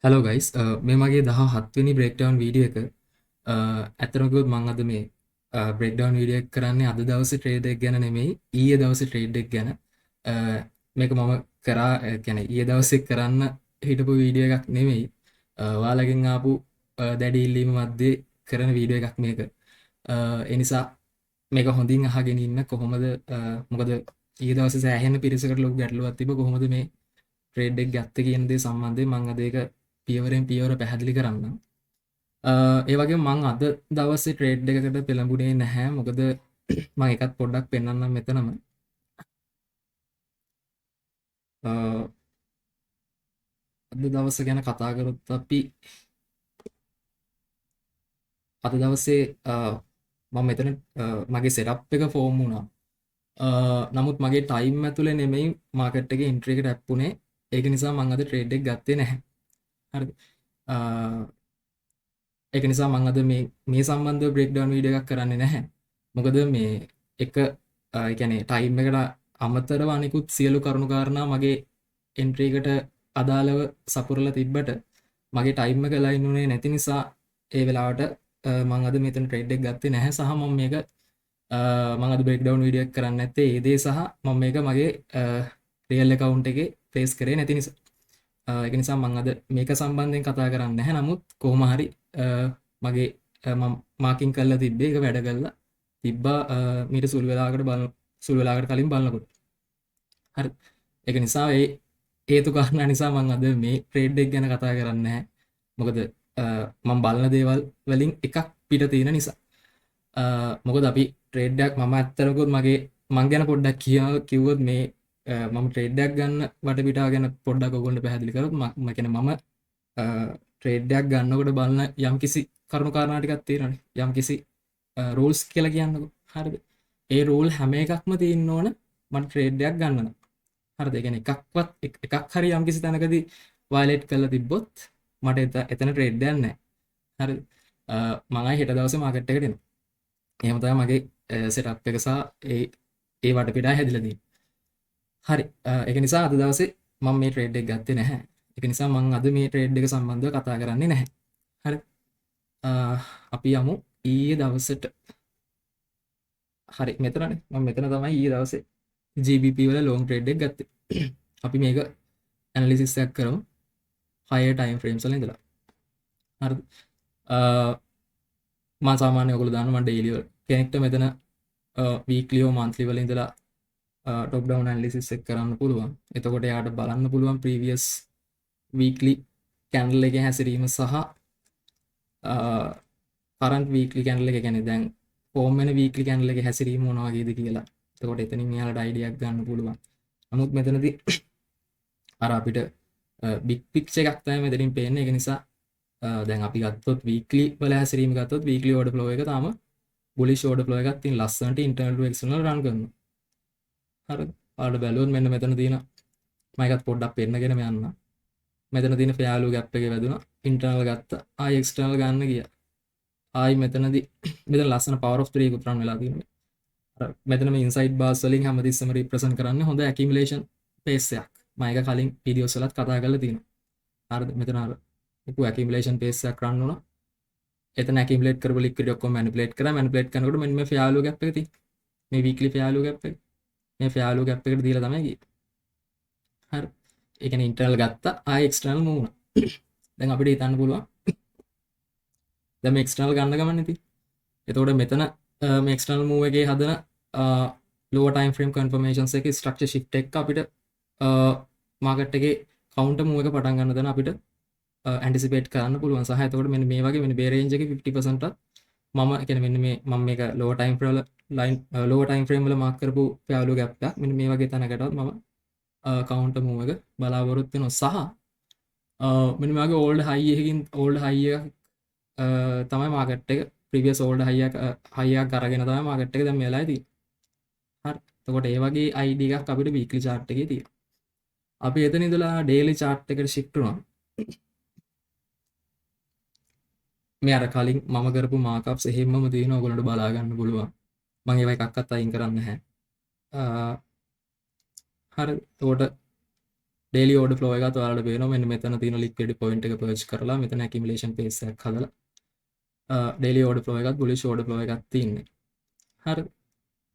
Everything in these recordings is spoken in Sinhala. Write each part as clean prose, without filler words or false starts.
හලෝ ගයිස් මේ මගේ 17 වෙනි බ්‍රේක්ඩවුන් වීඩියෝ එක ඇත්තටම කිව්වොත් මම අද මේ බ්‍රේක්ඩවුන් වීඩියෝ එක කරන්නේ අද දවසේ ට්‍රේඩ් එක ගැන නෙමෙයි ඊයේ දවසේ ට්‍රේඩ් එක ගැන මේක මම කරා කියන්නේ ඊයේ දවසේ කරන්න හිටපු වීඩියෝ එකක් නෙමෙයි ඔයාලගෙන් ආපු දැඩි ඉල්ලීම මැද්දේ කරන වීඩියෝ එකක් මේක ඒ නිසා මේක හොඳින් අහගෙන ඉන්න කොහොමද මොකද ඊයේ දවසේ සෑහෙන පිරිසකට ලොකු ගැටලුවක් තිබ්බ කොහොමද මේ ට්‍රේඩ් එක ගත්තේ කියන දේ සම්බන්ධයෙන් මම අද ඒක පියවරෙන් පියවර පැහැදිලි කරන්නම්. ඒ වගේම මම අද දවසේ ට්‍රේඩ් එකකට පෙළඹුණේ නැහැ. මොකද මම ඒකත් පොඩ්ඩක් පෙන්වන්නම් මෙතනම. අ, අද දවස ගැන කතා කරොත් අපි අද දවසේ මම මෙතන මගේ සෙටප් එක ෆෝම් වුණා. නමුත් මගේ ටයිම් ඇතුලේ නෙමෙයි මාකට් එකේ එන්ට්‍රි එකට ඇප්පුනේ. ඒක නිසා මම අද ට්‍රේඩ් එක ගත්තේ නැහැ. හරිද? ඒක නිසා මම අද මේ සම්බන්ධව බ්‍රේක්ඩවුන් වීඩියෝ එකක් කරන්නේ නැහැ. මොකද මේ එක ඒ කියන්නේ ටයිම් එකට අමතරව අනිකුත් සියලු කරුණු කාරණා මගේ එන්ට්‍රි එකට අදාළව සපුරලා තිබ්බට මගේ ටයිම් එක ලයින් උනේ නැති නිසා ඒ වෙලාවට මම අද මෙතන ට්‍රේඩ් එක ගත්තේ නැහැ සහ මම මේක මම අද බ්‍රේක්ඩවුන් වීඩියෝ එක කරන්නේ නැත්තේ ඒ දේ සහ මම මේක මගේ රියල් account එකේ ප්ලේස් කරේ නැති නිසා. ඒක නිසා මම අද මේක සම්බන්ධයෙන් කතා කරන්නේ නැහැ. නමුත් කොහොම හරි මගේ මම මාකින් කරලා තිබ්බේ ඒක වැඩ කරලා තිබ්බා මීට සුළු වෙලාවකට කලින් බලනකොට. හරි. ඒක නිසා ඒ හේතු කාරණා නිසා මම අද මේ ට්‍රේඩ් එක ගැන කතා කරන්නේ නැහැ. මොකද මම බලන දේවල් වලින් එකක් පිට තියෙන නිසා. මොකද අපි ට්‍රේඩ් එකක් මම ඇත්තටම මගේ මං ගැන පොඩ්ඩක් කිව්වොත් මේ මම ට්‍රේඩ් එකක් ගන්න වටපිටාව ගැන පොඩ්ඩක් ඔයගොල්ලන්ට පැහැදිලි කරොත් මම කියන්නේ මම ට්‍රේඩ් එකක් ගන්නකොට බලන යම්කිසි කරුණු කාරණා ටිකක් තියෙනවානේ. යම්කිසි රූල්ස් කියලා කියන්නකෝ. හරිද? ඒ රූල් හැම එකක්ම තියෙන්න ඕන මම ට්‍රේඩ් එකක් ගන්න නම්. හරිද? ඒ කියන්නේ එකක් හරි යම්කිසි තැනකදී වයලේට් කරලා තිබ්බොත් මට එතන ට්‍රේඩ් එකක් නැහැ. හරිද? මම ආයි හෙට දවසේ මාකට් එකට එනවා. එහෙම තමයි මගේ සෙටප් එක සහ ඒ වටපිටාව හැදිලා තියෙන්නේ. හරි. ඒක නිසා අද දවසේ මම මේ ට්‍රේඩ් එක ගත්තේ නැහැ. ඒක නිසා මම අද මේ ට්‍රේඩ් එක සම්බන්ධව කතා කරන්නේ නැහැ. හරි. අපි යමු ඊයේ දවසට. හරි මෙතනනේ. මම මෙතන තමයි ඊයේ දවසේ GBP වල ලොන්ග් ට්‍රේඩ් එක ගත්තේ. අපි මේක ඇනලිසිස් එකක් කරමු. higher time frames වල ඉඳලා. හරිද? මම සාමාන්‍ය ඔයගොල්ලෝ දාන්න මම ඩේලි වල කෙනෙක්ට මෙතන වීක්ලි හෝ මන්ත්ලි වල ඉඳලා ටොප් ඩවුන් ඇනලිසිස් එක කරන්න පුළුවන්. එතකොට එයාට බලන්න පුළුවන් ප්‍රීවියස් වීක්ලි කැන්ඩල් එකේ හැසිරීම සහ කරන්ට් වීක්ලි කැන්ඩල් එක කියන්නේ දැන් ෆෝම් වෙන වීක්ලි කැන්ඩල් එකේ හැසිරීම මොන වගේද කියලා. එතකොට එතනින් එයාලට අයිඩියක් ගන්න පුළුවන්. නමුත් මෙතනදී අර අපිට බිග් පික්චර් එකක් තමයි මෙතනින් පේන්නේ. ඒක නිසා දැන් අපි ගත්තොත් වීක්ලි වල හැසිරීම ගත්තොත් වීක්ලි ඕඩර් ෆ්ලෝ එක තාම බුලිෂ් ඕඩර් ෆ්ලෝ එකක් තියෙන ලස්සනට ඉන්ටර්නල් ටු එක්ස්ටර්නල් රන් කරනවා. හරිද? ඔයාලට බැලුවොත් මෙන්න මෙතන තියෙන මම එකත් පොඩ්ඩක් පෙන්නගෙන යන්න. මෙතන තියෙන ෆෙයාලු ගැප් එකේ වැදුනා. ඉන්ටර්නල් ගත්තා. ආයි එක්ස්ටර්නල් ගන්න ගියා. ආයි මෙතනදී මෙතන ලස්සන power of 3 එකක් රන් වෙලා තියෙනවා. අර මෙතන මේ ඉන්සයිඩ් බාර්ස් වලින් හැමතිස්සෙම රිප්‍රසන්ට් කරන්නේ හොඳ ඇකියුමුලේෂන් පේස් එකක්. මම ඒක කලින් වීඩියෝස් වලත් කතා කරලා තියෙනවා. හරිද? මෙතන අර ලොකු ඇකියුමුලේෂන් පේස් එකක් රන් වුණා. එතන ඇකියුමුලේට් කරපු ලික්විඩ් ඔක්කොම මැනිපුලේට් කරා. මැනිපුලේට් කරනකොට මෙන්න මේ ෆෙයාලු ගැප් එක තියෙනවා. මේ වීක්ලි ෆෙයාලු ගැප් එක. මේ ෆෙයාලු ගැප් එකට දීලා තමයි ගියේ. හරි. ඒ කියන්නේ ඉන්ටර්නල් ගත්තා ආයි එක්ස්ටර්නල් මූව් වුණා. දැන් අපිට හිතන්න පුළුවන් දැන් මේ එක්ස්ටර්නල් ගන්න ගමන් ඉතින්. එතකොට මෙතන මේ එක්ස්ටර්නල් මූව් එකේ හදන lower time frame confirmations එකේ structure shift එක අපිට මාකට් එකේ counter move එක පටන් ගන්න දන අපිට anticipate කරන්න පුළුවන්. සහ එතකොට මෙන්න මේ වගේ මෙන්න මේ range එකේ 50% මම කියන්නේ මෙන්න මේ මම මේක lower time frame වල line lower time frame වල mark කරපු value gap එකක් මෙන්න මේ වගේ තැනකටවත් මම counter move එක බලාපොරොත්තු වෙනවා. සහ මෙන්න මේ වගේ old high එකකින් old high එක තමයි මාකට් එක previous old high එකක් අරගෙන තමයි මාකට් එක දැන් මේ වෙලාවේ තියෙන්නේ. හරි. එතකොට ඒ වගේ ID එකක් අපිට weekly chart එකේ තියෙනවා. අපි එතන ඉඳලා daily chart එකට shift වුණා. මේ අර කලින් මම කරපු මාකප්ස් එහෙමම තියෙනවා. ඔයගොල්ලන්ට බලා ගන්න පුළුවන්. මම ඒවා එකක්වත් අයින් කරන්නේ නැහැ. හරි. එතකොට ඩේලි ඕඩර් ෆ්ලෝ එකත් ඔයාලට පේනවා මෙන්න මෙතන තියෙන ලික්විඩ් පොයින්ට් එක පර්ච් කරලා මෙතන ඇකියුමුලේෂන් පේස් එකක් හදලා ඩේලි ඕඩර් ෆ්ලෝ එකත් බුලිෂ් ඕඩර් ෆ්ලෝ එකක් තියෙන්නේ. හරි.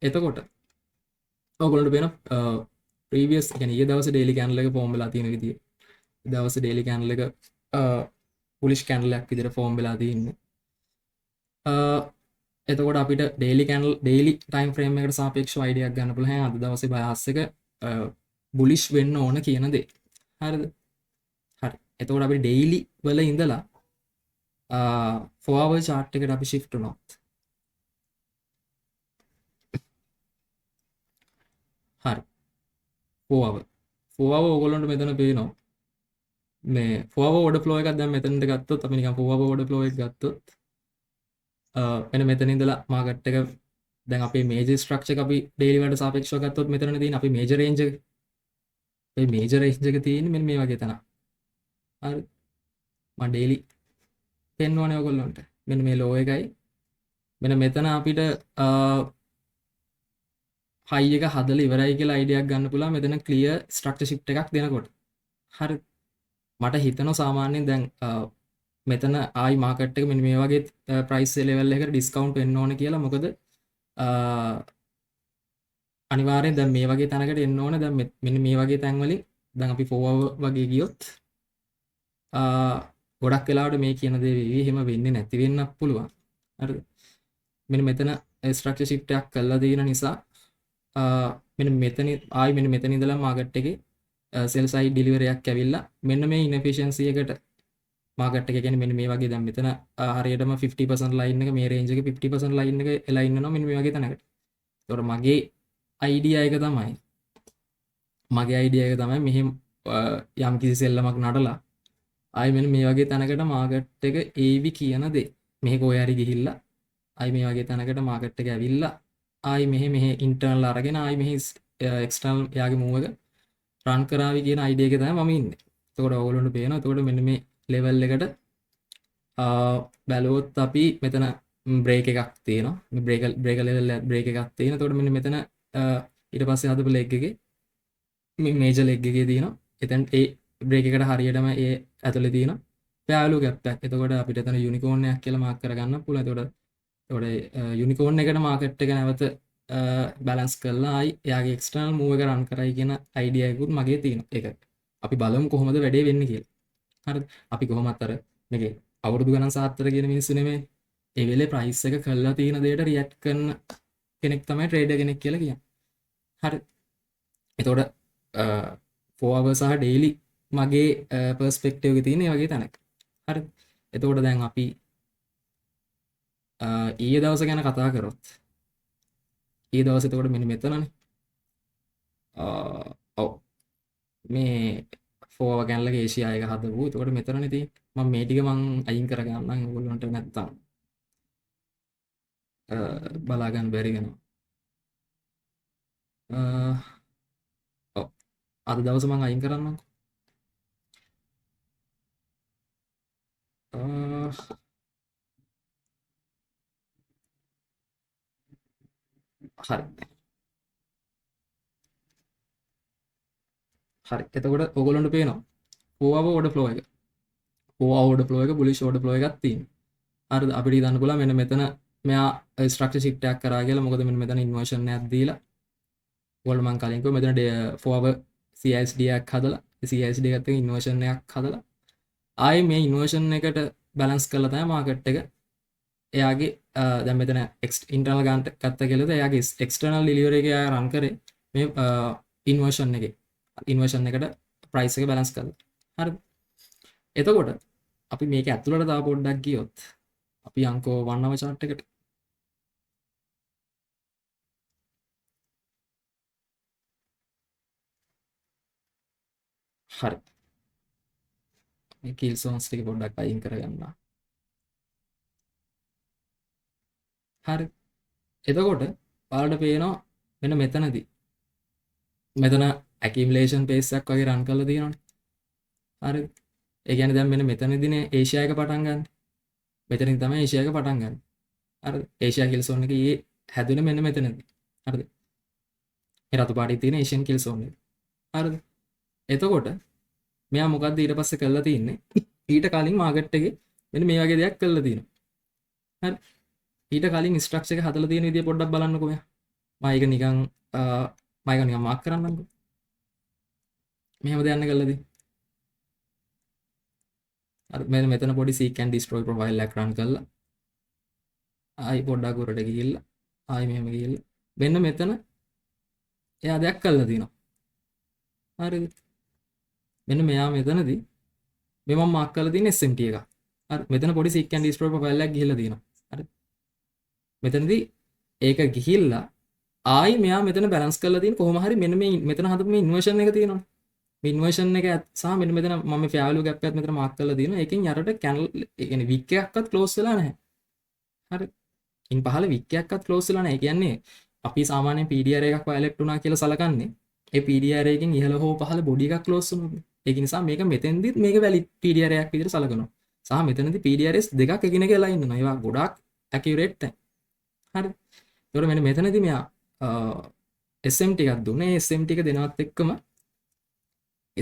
එතකොට ඔයගොල්ලන්ට පේන ප්‍රීවියස් කියන්නේ ඊයේ දවසේ ඩේලි කැන්ඩල් එක ෆෝම් වෙලා තියෙන විදිය. ඊ දවසේ ඩේලි කැන්ඩල් එක බුලිෂ් කැන්ඩල් එකක් විදිහට ෆෝම් වෙලා තියෙන්නේ. එතකොට අපිට daily candle daily time frame එකට සාපේක්ෂව අයිඩියක් ගන්න පුළුවන් අද දවසේ බයස් එක බුලිෂ් වෙන්න ඕන කියන දේ. හරිද? හරි. එතකොට අපි ඩේලි වල ඉඳලා 4 hour chart එකට අපි shift වුණොත් හරි 4 hour ඕගොල්ලන්ට මෙතන පේනවා මේ 4 hour order flow එකක් දැන් මෙතනට ගත්තොත් අපි නිකන් 4 hour order flow එක ගත්තොත් මෙන්න මෙතන ඉඳලා මාකට් එක දැන් අපේ මේජර් ස්ට්‍රක්චර් එක අපි ඩේලි වලට සාපේක්ෂව ගත්තොත් මෙතන තියෙන අපි මේජර් රේන්ජ් එක මේ මේජර් රේන්ජ් එක තියෙන්නේ මෙන්න මේ වගේ තැනක්. හරි. මම ඩේලි පෙන්වන්නේ ඔයගොල්ලන්ට. මෙන්න මේ ලෝ එකයි මෙන්න මෙතන අපිට හයි එක හදලා ඉවරයි කියලා අයිඩියක් ගන්න පුළුවන් මෙතන ක්ලියර් ස්ට්‍රක්චර් ෂිෆ්ට් එකක් දෙනකොට. හරි. මට හිතෙනවා සාමාන්‍යයෙන් දැන් මෙතන ආයි මාකට් එක මෙන්න මේ වගේ ප්‍රයිස් ලෙවල් එකකට ඩිස්කවුන්ට් වෙන්න ඕන කියලා. මොකද අනිවාර්යෙන් දැන් මේ වගේ තැනකට එන්න ඕන. දැන් මෙන්න මේ වගේ තැන් වලින් දැන් අපි 4 hour වගේ ගියොත් ගොඩක් වෙලාවට මේ කියන දේ වෙවි එහෙම වෙන්නේ නැති වෙන්නත් පුළුවන්. හරිද? මෙන්න මෙතන ස්ට්‍රක්චර් ෂිෆ්ට් එකක් කරලා තියෙන නිසා මෙන්න මෙතන ආයි මෙන්න මෙතන ඉඳලා මාකට් එකේ සෙල් සයිඩ් ඩෙලිවරි එකක් ඇවිල්ලා මෙන්න මේ ඉන්එෆිෂියන්සි එකට මාකට් එක කියන්නේ මෙන්න මේ වගේ දැන් මෙතන හරියටම 50% ලයින් එක මේ රේන්ජ් එකේ 50% ලයින් එක එලා ඉන්නවා මෙන්න මේ වගේ තැනකට. ඒතකොට මගේ අයිඩියා එක තමයි මෙහෙම යම් කිසි සෙල්ලමක් නඩලා ආයි මෙන්න මේ වගේ තැනකට මාකට් එක ඒවි කියන දේ. මෙහෙ කොහේ හරි ගිහිල්ලා ආයි මේ වගේ තැනකට මාකට් එක ඇවිල්ලා ආයි මෙහෙ ඉන්ටර්නල් අරගෙන ආයි මෙහෙ එක්ස්ටර්නල් යාගේ මූව් එක රන් කරાવી කියන අයිඩියා එකේ තමයි මම ඉන්නේ. එතකොට ඕගොල්ලන්ට පේනවා. එතකොට මෙන්න මේ ලෙවල් එකට බැලුවොත් අපි මෙතන බ්‍රේක් එකක් තියෙනවා. මේ බ්‍රේක් ලෙවල් බ්‍රේක් එකක් තියෙනවා. එතකොට මෙන්න මෙතන ඊට පස්සේ හදපු ලෙග් එකේ මේ මේජර් ලෙග් එකේ තියෙනවා. එතෙන් ඒ බ්‍රේක් එකට හරියටම ඒ ඇතුලේ තියෙනවා වැලු ගැප් එකක්. එතකොට අපිට එතන යුනිකෝර්න් එකක් කියලා මාක් කරගන්න පුළුවන්. එතකොට යුනිකෝර්න් එකට මාකට් එක නැවත බැලන්ස් කරලා ආයි එයාගේ එක්ස්ටර්නල් මූව් එක රන් කරයි කියන අයිඩියා එකකුත් මගේ තියෙනවා. ඒක අපි බලමු කොහොමද වැඩේ වෙන්නේ කියලා. හරිද? අපි කොහොමත් අර මේකේ අවුරුදු ගණන් සාත්තර කියන මිනිස්සු නෙමෙයි. ඒ වෙලේ ප්‍රයිස් එක කරලා තියෙන දෙයට රියැක්ට් කරන කෙනෙක් තමයි ට්‍රේඩර් කෙනෙක් කියලා කියන්නේ. හරි. එතකොට 4 hour සහ daily මගේ පර්ස්පෙක්ටිව් එකේ තියෙන මේ වගේ තැනක්. හරි. එතකොට දැන් අපි ඊයේ දවස ගැන කතා කරොත් ඊයේ දවස් එතකොට මෙන්න මෙතනනේ. ඔව්. මේ 4 hour candle එක ඒෂියා එක හදපු. එතකොට මෙතනනේ තියෙන්නේ. මම මේ ටික මං අයින් කරගන්නම් ඔයගොල්ලන්ට නැත්තම් බලා ගන්න බැරි වෙනවා. ඔව්. අද දවස මං අයින් කරන්නම්කෝ. හරි. හරි. එතකොට ඔයගොල්ලන්ට පේනවා 4 hour order flow එක. 4 hour order flow එක bullish order flow එකක් තියෙනවා. හරිද? අපිට හිතන්න පුළුවන් මෙන්න මෙතන මෙයා ස්ට්‍රක්චර් shift එකක් කරා කියලා. මොකද මෙන්න මෙතන ඉන්වර්ෂන් එකක් දීලා ඔයගොල්ලෝ මං කලින් කිව්වා මෙතන 4 hour CSD එකක් හදලා CSD එකත් එක්ක ඉන්වර්ෂන් එකක් හදලා ආයේ මේ ඉන්වර්ෂන් එකට බැලන්ස් කරලා තමයි මාකට් එක එයාගේ දැන් මෙතන ඉන්ටර්නල් ගන්න ගත්ත කියලාද එයාගේ එක්ස්ටර්නල් ඩෙලිවරි එක එයා රන් කරේ මේ ඉන්වර්ෂන් එකට ප්‍රයිස් එක බැලන්ස් කරලා. හරිද? එතකොට අපි මේක ඇතුළට තව පොඩ්ඩක් ගියොත් අපි අංකෝ 1 hour chart එකට හරි. මේ කිල් සෝන්ස් ටික පොඩ්ඩක් අයින් කරගන්න. හරි. එතකොට ඔයාලට පේනවා මෙන්න මෙතනදී මෙතන accumulation pace එකක් වගේ රන් කරලා තියෙනවනේ. හරිද? ඒ කියන්නේ දැන් මෙන්න මෙතනදීනේ ඒෂියා එක පටන් ගන්න. මෙතනින් තමයි ඒෂියා එක පටන් ගන්න. හරිද? ඒෂියා කිල් සෝන් එක ඊයේ හැදුනේ මෙන්න මෙතනදී. හරිද? මේ රතු පාටින් තියෙන ඒෂියන් කිල් සෝන් එක. හරිද? එතකොට මෙයා මොකද්ද ඊට පස්සේ කරලා තින්නේ? ඊට කලින් මාකට් එකේ මෙන්න මේ වගේ දෙයක් කරලා තියෙනවා. හරි. ඊට කලින් ස්ට්‍රක්චර් එක හදලා තියෙන විදිය පොඩ්ඩක් බලන්නකෝ මෙයා. මම ඒක නිකන් මම ඒක නිකන් මාක් කරන්නම්කෝ. මෙහෙම දෙයක් කරලා තියෙන්නේ. හරි මෙතන පොඩි seek and destroy profile එකක් run කරලා ආයි පොඩ්ඩක් උඩට ගිහිල්ලා ආයි මෙහෙම ගිහිල්ලා මෙන්න මෙතන එයා දෙයක් කරලා තියෙනවා. හරිද? මෙන්න මෙයා මෙතනදී මේ මම මාක් කරලා තියෙන SMT එක. හරි මෙතන පොඩි seek and destroy profile එකක් ගිහිල්ලා තියෙනවා. හරි මෙතනදී ඒක ගිහිල්ලා ආයි මෙයා මෙතන බැලන්ස් කරලා තියෙන කොහොම හරි මෙන්න මේ මෙතන හදපු මේ ඉන්වර්ෂන් එක තියෙනවනේ. මේ ඉන්වර්ෂන් එක සහ මෙන්න මෙතන මම මේ ෆෑලු ගැප් එකත් මෙතන මාක් කරලා තියෙනවා. ඒකෙන් යටට කැනල් ඒ කියන්නේ වික් එකක්වත් ක්ලෝස් වෙලා නැහැ. හරි. ඉන් පහළ වික් එකක්වත් ක්ලෝස් වෙලා නැහැ. ඒ කියන්නේ අපි සාමාන්‍යයෙන් PDR එකක් වයලට් වුණා කියලා සලකන්නේ ඒ PDR එකකින් ඉහළ හෝ පහළ බොඩි එකක් ක්ලෝස් වුණොත්. ඒක නිසා මේක මෙතෙන්දිත් මේක වැලිඩ් PDR එකක් විදිහට සලකනවා. සහ මෙතනදී PDRS දෙකක් එකිනෙක එලා ඉන්නවා. ඒවා ගොඩාක් ඇකියුරේට් නැහැ. හරි. ඒතකොට මෙන්න මෙතනදී මෙයා SMT එකක් දුන්නේ. ඒ SMT එක දෙනවත් එක්කම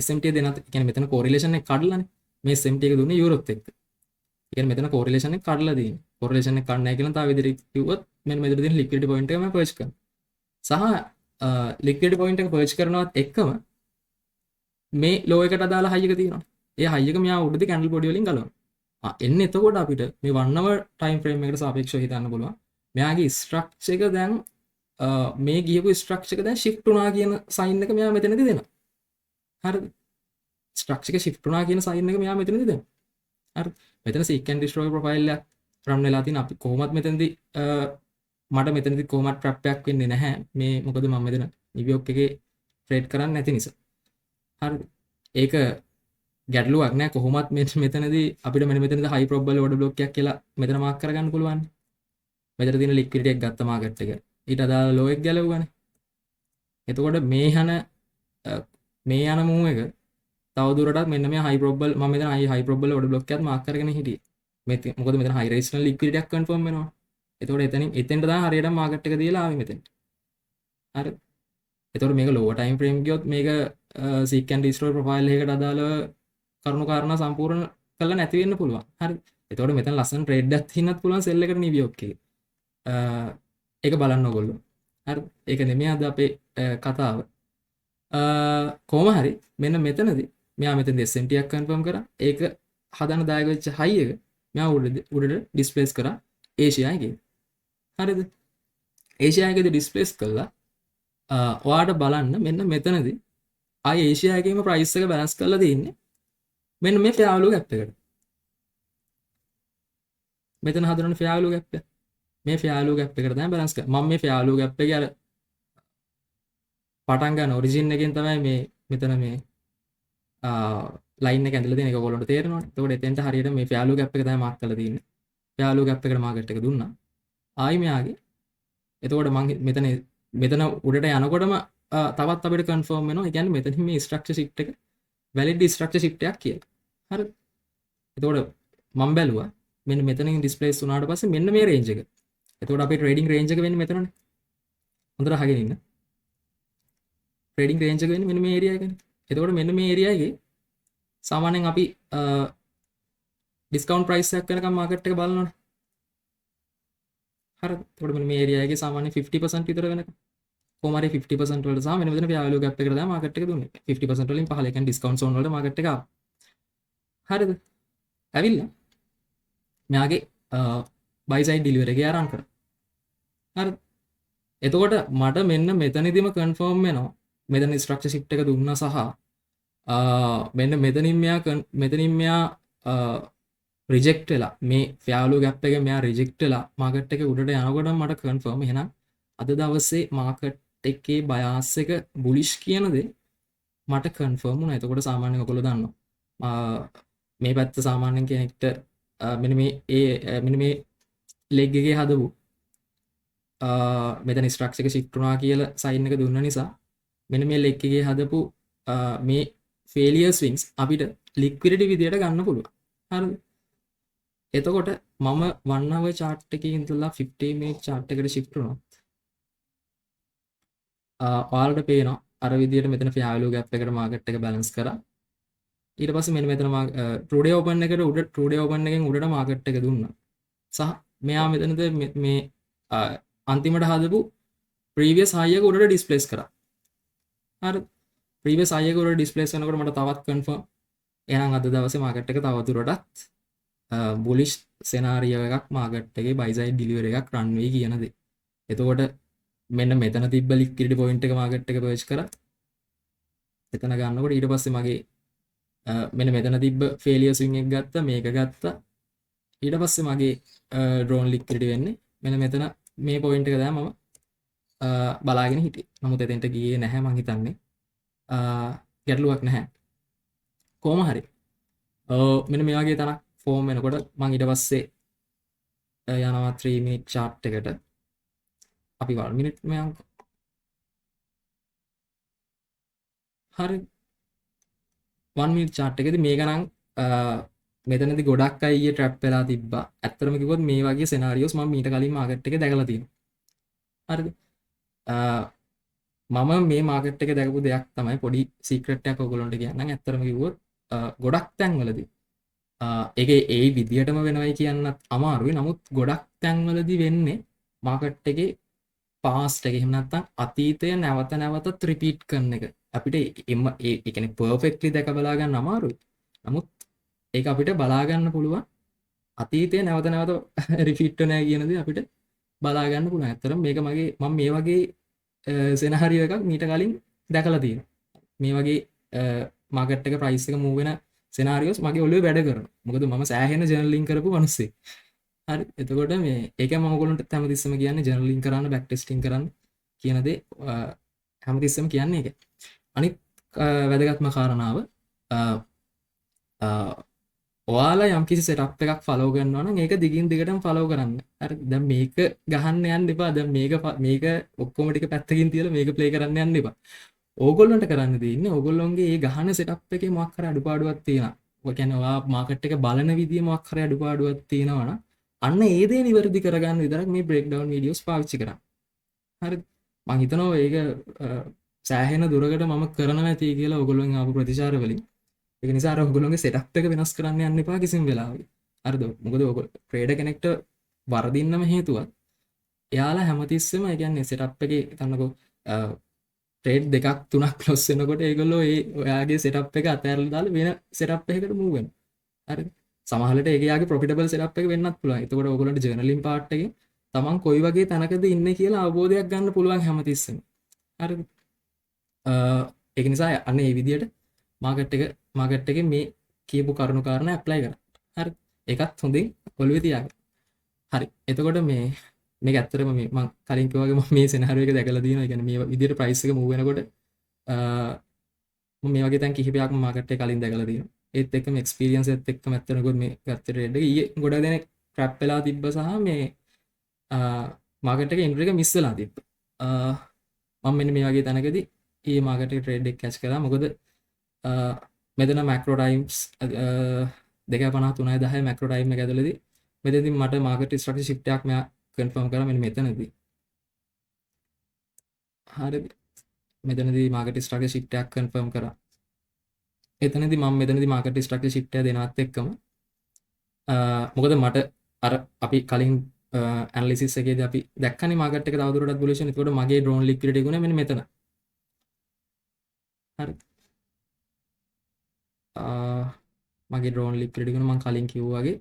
SMT දෙනත් කියන්නේ මෙතන correlation එක කඩලානේ. මේ SMT එක දුන්නේ යුරෝත් එක්ක. ඒ කියන්නේ මෙතන correlation එක කඩලා තියෙන්නේ. correlation එක කඩ නැහැ කියලා තව විදිහට කිව්වොත් මෙන්න මෙතන තියෙන liquidity point එක මම පර්ච් කරනවා. සහ liquidity point එක පර්ච් කරනවත් එක්කම මේ low එකට අදාළ high එක තියෙනවා. ඒ high එක මෙයා උඩදී candle body වලින් ගලවනවා. එන්න එතකොට අපිට මේ 1 hour time frame එකට සාපේක්ෂව හිතන්න පුළුවන්. මෙයාගේ structure එක දැන් මේ ගියපු structure එක දැන් shift වුණා කියන sign එක මෙයා මෙතනදී දෙනවා. හරිද? structure එක shift වුණා කියන sign එක මෙයා මෙතනදී දෙනවා. හරි. මෙතන seek and destroy profile එක run වෙලා තියෙන අපි කොහොමත් මෙතනදී මට මෙතනදී කොහොමත් trap එකක් වෙන්නේ නැහැ. මේ මොකද මම මෙතන නිවියොක් එකේ trade කරන්නේ නැති නිසා. හරිද? ඒක ගැටලුවක් නෑ කොහොමත් මෙතනදී අපිට මෙතනදී high probable order block එකක් කියලා මෙතන මාක් කරගන්න පුළුවන්. මෙතන තියෙන liquidity එක ගත්ත market එක. ඊට අදාළ low එක ගැලවුවානේ. එතකොට මේ යන move එක තවදුරටත් මෙන්න මේ high probable මම මෙතන high probable order block එකක් මාක් කරගෙන හිටියේ. මොකද මෙතන high resistance liquidity එකක් confirm වෙනවා. එතකොට එතෙන්ට තමයි හරියට market එක දීලා ආවේ මෙතෙන්. හරි. එතකොට මේක lower time frame ගියොත් මේක seek and destroy profile එකකට අදාළව කරුණු කාරණා සම්පූර්ණ කරලා නැති වෙන්න පුළුවන්. හරි. එතකොට මෙතන ලස්සන trade එකක් තින්නත් පුළුවන් sell එකට නිවියොක් එකේ. ඒක බලන්න ඕගොල්ලෝ. හරි. ඒක නෙමෙයි අද අපේ කතාව. කොහොම හරි මෙන්න මෙතනදී මෙයා මෙතනදී SMT එකක් කන්ෆර්ම් කරා. ඒක හදන්න දායක වෙච්ච high එක මෙයා උඩට ඩිස්ප්ලේස් කරා ඒෂියා එකේ. හරිද? ඒෂියා එකේදී ඩිස්ප්ලේස් කළා. ඔයාට බලන්න මෙන්න මෙතනදී ආයි ඒෂියා එකේම ප්‍රයිස් එක බැලන්ස් කරලා තියෙන්නේ. මෙන්න මේ fair value gap එකට. මෙතන හදන fair value gap එක. මේ fair value gap එකට තමයි බැලන්ස් කරන්නේ. මම මේ fair value gap එකේ අර පටන් ගන්න ඔරිජින් එකෙන් තමයි මේ මෙතන මේ ලයින් එක ඇඳලා තියෙන එක ඔයගොල්ලන්ට තේරෙනවනේ. එතකොට එතෙන්ට හරියට මේ value gap එක තමයි මාක් කරලා තියෙන්නේ. value gap එකට මාකට් එක දුන්නා. ආයි මෙයාගේ එතකොට මම මෙතන උඩට යනකොටම තවත් අපිට කන්ෆර්ම් වෙනවා. ඒ කියන්නේ මෙතනින් මේ ස්ට්‍රක්චර් shift එක valid ස්ට්‍රක්චර් shift එකක් කියලා. හරිද? එතකොට මම බැලුවා මෙන්න මෙතනින් ඩිස්ප්ලේස් වුණාට පස්සේ මෙන්න මේ රේන්ජ් එක. එතකොට අපේ ට්‍රේඩින් රේන්ජ් එක වෙන්නේ මෙතනනේ. හොඳට අහගෙන ඉන්න. ට්‍රේඩින් රේන්ජ් එක වෙන්නේ මෙන්න මේ ඒරියා එකනේ. එතකොට මෙන්න මේ ඒරියා එකේ සාමාන්‍යයෙන් අපි ඩිස්කවුන්ට් ප්‍රයිස් එකක් වෙනකම් මාකට් එක බලනවනේ. හරිද? එතකොට මෙන්න මේ ඒරියා එකේ සාමාන්‍යයෙන් 50% විතර වෙනකම් කොහොම හරි 50% වලට සහ මෙන්න මෙතන value gap එකට තමයි මාකට් එක දුන්නේ. 50% වලින් පහළ ඒ කියන්නේ ඩිස්කවුන්ට් zone වලට මාකට් එක ආවා. හරිද? ඇවිල්ලා මෙයාගේ buy side delivery එක ආරම්භ කරා. හරිද? එතකොට මට මෙන්න මෙතනදිම කන්ෆර්ම් වෙනවා මෙතන ස්ට්‍රක්චර් shift එක දුන්නා සහ මෙන්න මෙතනින් මෙයා රිජෙක්ට් වෙලා මේ value gap එක මෙයා රිජෙක්ට් වෙලා මාකට් එක උඩට යනකොට මට කන්ෆර්ම් එහෙනම් අද දවසේ මාකට් එකේ බයාස් එක බුලිෂ් කියන දේ මට කන්ෆර්ම් වුණා. එතකොට සාමාන්‍යයෙන් ඔයගොල්ලෝ දන්නවා මේ පැත්ත සාමාන්‍යයෙන් කෙනෙක්ට මෙන්න මේ ලෙග් එකේ හදපු මෙතන ස්ට්‍රක්චර් එක shift වුණා කියලා සයින් එක දුන්න නිසා මෙන්න මේ ලෙග් එකේ හදපු මේ failure swings අපිට liquidity විදියට ගන්න පුළුවන්. හරිද? එතකොට මම 1 hour chart එකේ ඉඳලා 15 minute chart එකට shift වුණා. ඔයාලට පේනවා අර විදියට මෙතන value gap එකට market එක balance කරා. ඊට පස්සේ මෙන්න මෙතන ටුඩේ ඕපන් එකට උඩ ටුඩේ ඕපන් එකෙන් උඩට මාකට් එක දුන්නා. සහ මෙයා මෙතනද මේ අන්තිමට හදපු ප්‍රීවියස් හයි එක උඩට ඩිස්ප්ලේස් කරා. හරි. ප්‍රීවියස් හයි එක උඩට ඩිස්ප්ලේස් කරනකොට මට තවත් කන්ෆර්ම්. එහෙනම් අද දවසේ මාකට් එක තවදුරටත් බුලිෂ් සෙනාරියෝ එකක් මාකට් එකේ බයි සයිඩ් ඩිලිවරි එකක් රන් වෙයි කියන දේ. එතකොට මෙන්න මෙතන තිබ්බ ලික්විඩිටි පොයින්ට් එක මාකට් එක පර්ච් කරා. එතන ගන්නකොට ඊට පස්සේ මගේ මෙන්න මෙතන තිබ්බ ෆේලියර් ස්විං එක ගත්තා, මේක ගත්තා. ඊට පස්සේ මගේ ඩ්‍රෝන් ලික්විඩිටි වෙන්නේ මෙන්න මෙතන මේ පොයින්ට් එක දැන් මම බලාගෙන හිටියේ. නමුත් එතෙන්ට ගියේ නැහැ මං හිතන්නේ. ගැටලුවක් නැහැ. කොහොම හරි. මෙන්න මේ වගේ තනක් ෆෝම් වෙනකොට මං ඊට පස්සේ යනවා 3 මිනිත් chart එකට. අපි 1 මිනිත් මෙයන් හරි 1 මිනිත් chart එකේදී මේක නම් මෙතනදී ගොඩක් අය ඊයේ ට්‍රැප් වෙලා තිබ්බා. ඇත්තටම කිව්වොත් මේ වගේ සිනාරියෝස් මම මීට කලින් මාකට් එකේ දැකලා තියෙනවා. හරිද? මම මේ මාකට් එකේ දැකපු දෙයක් තමයි පොඩි සීක්‍රට් එකක් ඔයගොල්ලන්ට කියන්නම්. ඇත්තටම කිව්වොත් ගොඩක් තැන්වලදී ඒකේ ඒ විදියටම වෙනවයි කියන්නත් අමාරුයි. නමුත් ගොඩක් තැන්වලදී වෙන්නේ මාකට් එකේ පාස්ට් එක එහෙම නැත්නම් අතීතය නැවත නැවතත් රිපීට් කරන එක. අපිට ඒ කියන්නේ පර්ෆෙක්ට්ලි දැක බලා ගන්න අමාරුයි. නමුත් ඒක අපිට බලා ගන්න පුළුවන් අතීතය නැවත නැවත රිපීට් වෙනවා කියන දේ අපිට බලා ගන්න පුළුවන්. ඇත්තටම මේක මම මේ වගේ සෙනාරියෝ එකක් මීට කලින් දැකලා තියෙනවා. මේ වගේ මාකට් එක ප්‍රයිස් එක මූව් වෙන සෙනාරියෝස් මගේ ඔළුවේ වැඩ කරනවා. මොකද මම සෑහෙන ජර්නලින් කරපු මිනිස්සෙක්. හරි. එතකොට මේ ඒක මම ඔයගොල්ලන්ට හැමතිස්සෙම කියන්නේ ජර්නලින් කරන්න, බෑක් ටෙස්ටිං කරන්න කියන දේ හැමතිස්සෙම කියන්නේ ඒක. අනිත් වැදගත්ම කාරණාව ඔයාලා යම්කිසි සෙටප් එකක් ෆලෝ කරනවා නම් ඒක දිගින් දිගටම ෆලෝ කරන්න. හරි. දැන් මේක ගහන්න යන්න එපා. දැන් මේක ඔක්කොම ටික පැත්තකින් තියලා මේක ප්ලේ කරන්න යන්න එපා. ඕගොල්ලන්ට කරන්න දෙන්නේ ඕගොල්ලොන්ගේ මේ ගහන සෙටප් එකේ මොකක් හරි අඩුපාඩුවක් තියෙනවා. ඔය කියන්නේ ඔයා මාකට් එක බලන විදිය මොකක් හරි අඩුපාඩුවක් තියෙනවා නම් අන්න ඒ දේ නිවැරදි කරගන්න විතරක් මේ බ්‍රේක්ඩවුන් වීඩියෝස් පාවිච්චි කරන්න. හරිද? මම හිතනවා ඒක සෑහෙන දුරකට මම කරනවා ඇති කියලා ඔයගොල්ලෝගෙන් ආපු ප්‍රතිචාර වලින්. ඒක නිසා අර ඔයගොල්ලෝගේ සෙටප් එක වෙනස් කරන්න යන්න එපා කිසිම වෙලාවක. හරිද? මොකද ඔයගොල්ලෝ ට්‍රේඩර් කෙනෙක්ට වරදින්නම හේතුවක් එයාලා හැමතිස්සෙම ඒ කියන්නේ සෙටප් එකේ තනකෝ ට්‍රේඩ් දෙකක් තුනක් ක්ලොස් වෙනකොට ඒගොල්ලෝ ඒ ඔයාගේ සෙටප් එක අතහැරලා දාලා වෙන සෙටප් එකකට මූව් වෙනවා. හරිද? සමහරවිට ඒක යාගේ ප්‍රොෆිටබල් සෙටප් එක වෙන්නත් පුළුවන්. එතකොට ඔයගොල්ලන්ට ජර්නලින් පාර්ට් එකේ තමන් කොයි වගේ තැනකද ඉන්නේ කියලා අවබෝධයක් ගන්න පුළුවන් හැමතිස්සෙම. හරිද? ඒක නිසා අන්න මේ විදියට මාකට් එකේ මේ කියපු කරුණු කාරණා ඇප්ලයි කරන්න. හරි. ඒකත් හොඳින් ඔළුවේ තියාගන්න. හරි. එතකොට මේක ඇත්තටම මම කලින් කිව්වා වගේ මම මේ සිනාරියෝ එක දැකලා තියෙනවා. ඒ කියන්නේ මේ විදියට ප්‍රයිස් එක මූව් වෙනකොට මම මේ වගේ තැන් කිහිපයක්ම මාකට් එකේ කලින් දැකලා තියෙනවා. ඒත් එක්කම එක්ස්පීරියන්ස් එකත් එක්කම ඇත්තටම ගොඩ මේ ගත්ත ට්‍රේඩ් එක ඊයේ ගොඩ දෙනෙක් ට්‍රැප් වෙලා තිබ්බ සහ මේ මාකට් එකේ එන්ට්‍රි එක මිස් වෙලා තිබ්බා. මම මෙන්න මේ වගේ තැනකදී ඊයේ මාකට් එකේ ට්‍රේඩ් එක කැච් කරා. මොකද මෙතන මැක්‍රෝ ටයිම්ස් 2.53.10 මැක්‍රෝ ටයිම් එක ඇතුළතදී මෙතනදී මට මාකට් ස්ට්‍රක්චර් shift එකක් මෙයා කන්ෆර්ම් කරා මෙන්න මෙතනදී. හරිද? මෙතනදී මාකට් ස්ට්‍රක්චර් shift එකක් කන්ෆර්ම් කරා. එතනදී මම මෙතනදී මාකට් ස්ට්‍රක්චර් shift එක දෙනවත් එක්කම මොකද මට අර අපි කලින් ඇනලිසිස් එකේදී අපි දැක්කනේ මාකට් එක තවදුරටත් බුලිෂ් වෙන. ඒකට මගේ ඩ්‍රෝන් ලික්විඩිටි ගුණ මෙන්න මෙතන. හරි. මගේ ඩ්‍රෝන් ලික්විඩිටි ගුණ මම කලින් කිව්වා වගේ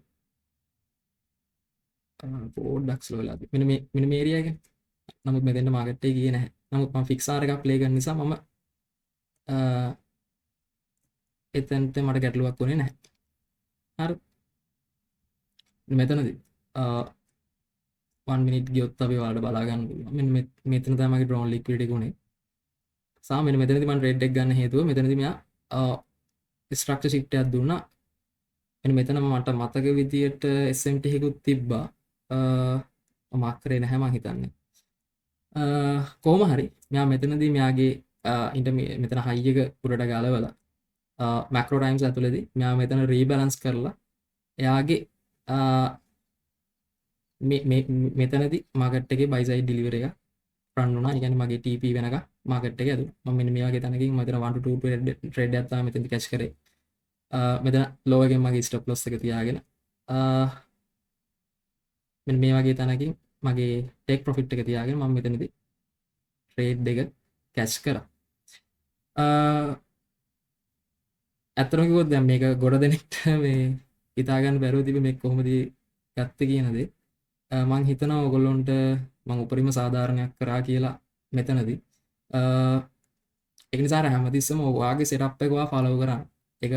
පොඩ්ඩක් ස්ලෝ වෙලාද. මෙන්න මේ ඒරියා එක. නමුත් මෙතෙන්ට මාකට් එක ගියේ නැහැ. නමුත් මම ෆික්ස් ආර් එකක් ප්ලේ කරන නිසා මම එතනට මට ගැටලුවක් වුණේ නැහැ. හරි. මෙතනදී 1 මිනිත් ගියොත් අපි ඔයාලට බලා ගන්න පුළුවන්. මෙන්න මෙතන තමයි මගේ ඩ්‍රෝන් ලික්විඩිටි ගුණේ. සාම මෙන්න මෙතනදී මම ට්‍රේඩ් එක ගන්න හේතුව මෙතනදී මෙයා ස්ට්‍රක්චර් shift එකක් දුන්නා. මෙන්න මෙතන මට මතක විදියට SMT එකකුත් තිබ්බා. මම මාක් කරේ නැහැ මම හිතන්නේ. කොහොම හරි මෙයා මෙතනදී මෙයාගේ මෙතන හයි එක උඩට ගලවලා මැක්‍රෝ ටයිම්ස් ඇතුළතදී මෙයා මෙතන රීබැලන්ස් කරලා එයාගේ මෙතනදී මාකට් එකේ බයි සයිඩ් ඩිලිවරි එක රන් වුණා. ඒ කියන්නේ මගේ TP වෙනකම් මාකට් එකේ ඇතුළේ මම මෙන්න මේ වගේ තැනකින් මම මෙතන 1 to 2 ට්‍රේඩ් එකක් තමයි මෙතනදී කැච් කරේ. මෙතන ලෝවගෙන් මගේ ස්ටොප් ලොස් එක තියාගෙන මෙන්න මේ වගේ තැනකින් මගේ ටේක් ප්‍රොෆිට් එක තියාගෙන මම මෙතනදී ට්‍රේඩ් එක කැච් කරා. ඇත්තටම කිව්වොත් දැන් මේක ගොඩ දෙනෙක්ට මේ හිතා ගන්න බැරුව තිබෙ මේ කොහොමද ගත්තේ කියන දේ. මං හිතනවා ඔයගොල්ලොන්ට මං උපරිම සාධාරණයක් කරා කියලා මෙතනදී. ඒක නිසා හැමතිස්සම ඔයාගේ සෙටප් එක ඔයා ෆලෝ කරන්න. ඒක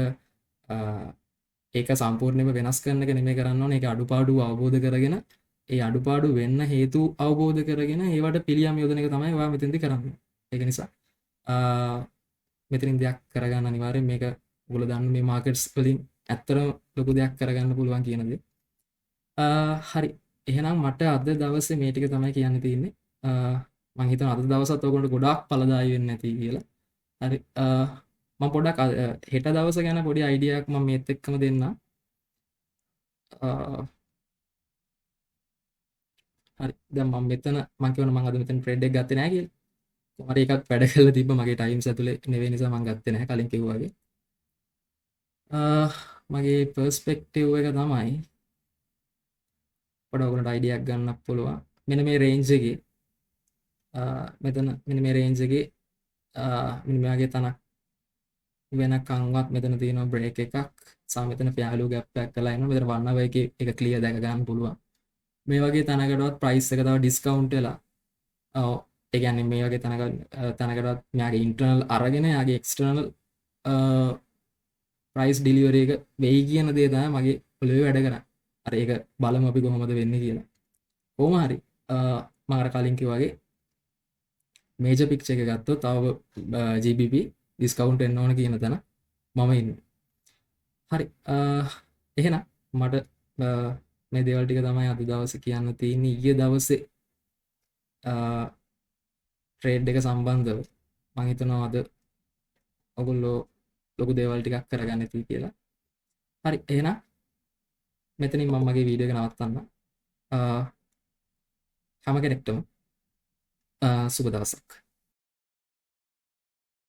ඒක සම්පූර්ණයෙන්ම වෙනස් කරන්න එක නෙමෙයි කරන්න ඕනේ. ඒක අඩුපාඩු අවබෝධ කරගෙන ඒ අඩුපාඩු වෙන්න හේතු අවබෝධ කරගෙන ඒවට පිළියම් යොදන එක තමයි ඔයා මෙතෙන්දී කරන්නේ. ඒක නිසා මෙතනින් දෙයක් කරගන්න අනිවාර්යෙන් මේක ඔයගොල්ලෝ දන්න මේ මාකට්ස් වලින් ඇත්තටම ලොකු දෙයක් කරගන්න පුළුවන් කියන දේ. හරි. එහෙනම් මට අද දවසේ මේ ටික තමයි කියන්න තියෙන්නේ. මම හිතනවා අද දවසත් ඔයගොල්ලන්ට ගොඩාක් ඵලදායී වෙන්න ඇති කියලා. හරි. මම පොඩ්ඩක් හෙට දවස ගැන පොඩි අයිඩියාවක් මම මේත් එක්කම දෙන්නම්. හරි. දැන් මම මෙතන මම කියවන මම අද මෙතන ට්‍රේඩ් එක ගත්තේ නැහැ කියලා. කොහොමද ඒකත් වැඩ කරලා තිබ්බ මගේ ටයිම්ස් ඇතුලේ නෙවෙයි නිසා මම ගත්තේ නැහැ කලින් කිව්වා වගේ. මගේ පර්ස්පෙක්ටිව් එක තමයි පොඩ ඔයගොල්ලන්ට අයිඩියාවක් ගන්න පුළුවන්. මෙන්න මේ රේන්ජ් එකේ මෙතන මෙන්න මේ රේන්ජ් එකේ මෙන්න මෙයාගේ තනක් වෙනකන්වත් මෙතන තියෙනවා බ්‍රේක් එකක්. සම මෙතන ෆෑලු ගැප් එකක් කරලා එනවා. මෙතන 1 hour එකේ එක ක්ලියර් දැක ගන්න පුළුවන්. මේ වගේ තැනකටවත් ප්‍රයිස් එක තව ඩිස්කවුන්ට් වෙලා ඒ කියන්නේ මේ වගේ තැනකටවත් මෙයාගේ ඉන්ටර්නල් අරගෙන යාගේ එක්ස්ටර්නල් ප්‍රයිස් ඩිලිවරි එක වෙයි කියන දේ තමයි මගේ ඔළුවේ වැඩ කරන්නේ. අර ඒක බලමු අපි කොහොමද වෙන්නේ කියලා. කොහොම හරි මම අර කලින් කිව්වා වගේ මේජර් පික්චර් එක ගත්තොත් තව GBP ඩිස්කවුන්ට් එන්න ඕන කියන තැන මම ඉන්නේ. හරි. එහෙනම් මට මේ දේවල් ටික තමයි අද දවසේ කියන්න තියෙන්නේ. ඊයේ දවසේ ට්‍රේඩ් එක සම්බන්ධව මම හිතනවා අද ඔයගොල්ලෝ ලොකු දේවල් ටිකක් කරගන්න ඇති කියලා. හරි. එහෙනම් මෙතනින් මම මගේ වීඩියෝ එක නවත්තන්න. හැම කෙනෙක්ටම සුබ දවසක්.